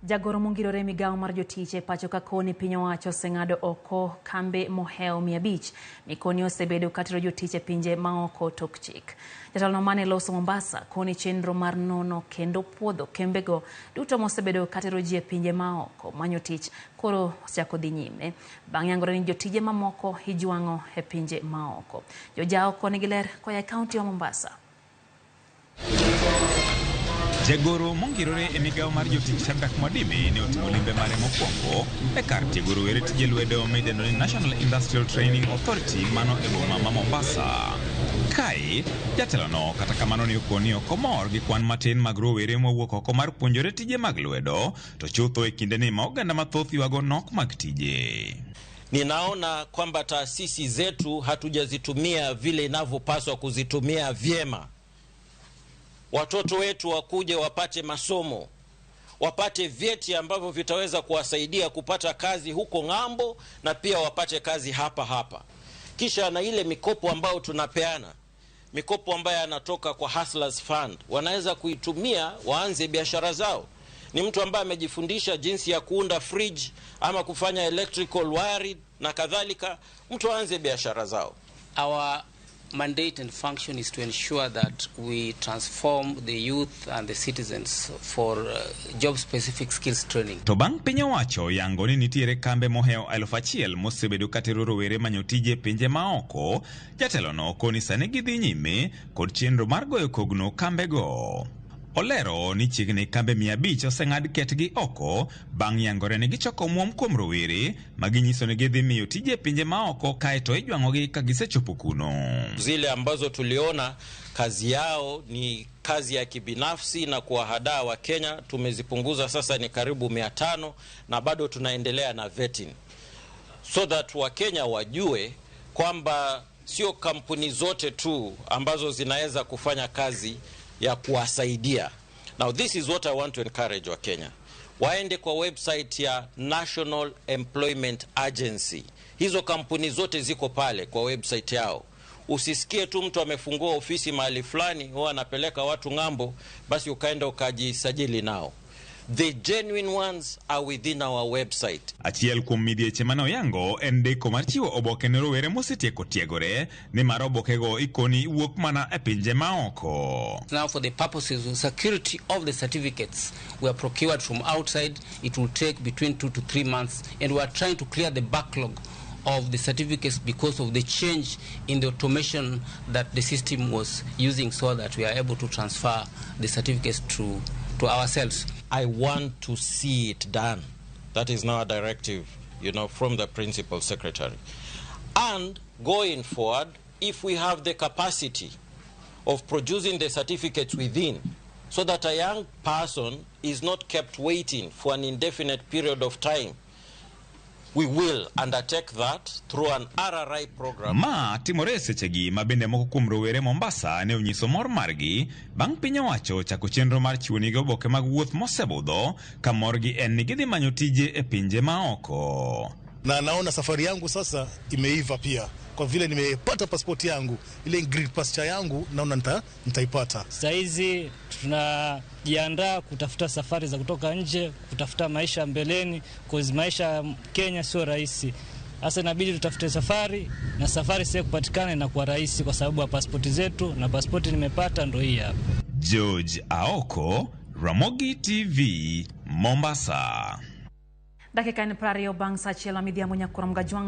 Jagoro mongirore migao mar jotich pacho ka koni piny owacho oseng'ado oko kambe moheo 500 mikoni osebedo katero jotich pinje maoko tok chik. Jatelo mane loso Mombasa koni chenro mar nono kendo puodho kembego duto mosebedo katero ji pinje maoko manyo tich koro osechako dhi nyime bang' yangore ni jotije mamoko ijwang'o pinje maoko. Jojao koni giler koya kaunti ya Mombasa. Jagoro mongirore migao mar jotich Sirkal ne otimo limbe mare mokwongo e kar tiegoro were tije lwedo midendo ni National Industrial Training Authority mano e boma ma Mombasa. Kae jatelono kata kamano ni okoni okomor gi kwan matin mag rowere mowuok oko mar puonjore tije mag lwedo to chutho e kinde ni ma oganda mathoth ywago nok mag tije. Ninaona kwamba taasisi zetu hatujazitumia vile inavyopaswa kuzitumia vyema. Watoto wetu wakuje wapate masomo, wapate vyeti ambavyo vitaweza kuwasaidia kupata kazi huko ng'ambo na pia wapate kazi hapa. Kisha na ile mikopo ambayo tunapeana, mikopo ambayo yanatoka kwa Hustlers Fund, wanaweza kuitumia waanze biashara zao. Ni mtu ambaye amejifundisha jinsi ya kuunda fridge ama kufanya electrical wiring na kadhalika, mtu aanze biashara zao. Our mandate and function is to ensure that we transform the youth and the citizens for job-specific skills training. To bang' piny owacho yango ni nitiere kambe moheo 1,000 mosebedo katero rowere manyo tije pinje maoko, jatelono koni sani gidhi nyime kod chenro mar goyo kogno kambego. Olero ni chiegni kambe 500 oseng'ad ketgi oko bang' yangore ni gichoko omuom kuom rowere maginyiso ni gidhi miyo tije pinje maoko kaeto ijwang'ogi ka gisechopo kuno. Zile ambazo tuliona kazi yao ni kazi ya kibinafsi na kuwahadaa wa Kenya tumezipunguza sasa ni karibu 500 na bado tunaendelea na vetting, so that wa Kenya wajue kwamba sio kampuni zote tu ambazo zinaweza kufanya kazi ya kuwasaidia. Now this is what I want to encourage wa Kenya. Waende kwa website ya National Employment Agency. Hizo kampuni zote ziko pale kwa website yao. Usisikie tu mtu amefungua ofisi mahali fulani huwa anapeleka watu ng'ambo basi ukaenda ukajisajili nao. The genuine ones are within our website. Achiel kuom midhieche mano yango en deko mar chiwo oboke ne rowere mosetieko tiegore ni mar obokego ikoni wuok mana e pinje maoko. Now for the purposes of security of the certificates we are procured from outside. It will take between 2 to 3 months and we are trying to clear the backlog of the certificates because of the change in the automation that the system was using, so that we are able to transfer the certificates to ourselves. I want to see it done. That is now a directive, from the principal secretary. And going forward, if we have the capacity of producing the certificates within, so that a young person is not kept waiting for an indefinite period of time, we will undertake that through an RRI program. Ma timore sechegi mabende moko kuom rowere Mombasa ne onyiso mor margi bang' piny owacho chako chenro mar chiwo nigi oboke mag wuoth mosebudho ka morgi en ni gidhi manyo tije e pinje maoko. Na naona safari yangu sasa imeiva pia. Kwa vile nimepata pasipoti yangu, ile green passport yangu naona nitaipata. Sasa hizi tunajiandaa kutafuta safari za kutoka nje, kutafuta maisha mbeleni, kwa maisha Kenya sio rahisi. Sasa inabidi tutafute safari na safari sio kupatikana na kwa rahisi kwa sababu ya pasipoti zetu, na pasipoti nimepata ndo hii hapa. George Aoko, Ramogi TV, Mombasa. Dakika ni 20 bang' saa 1 midhiambo nyakura mgajwang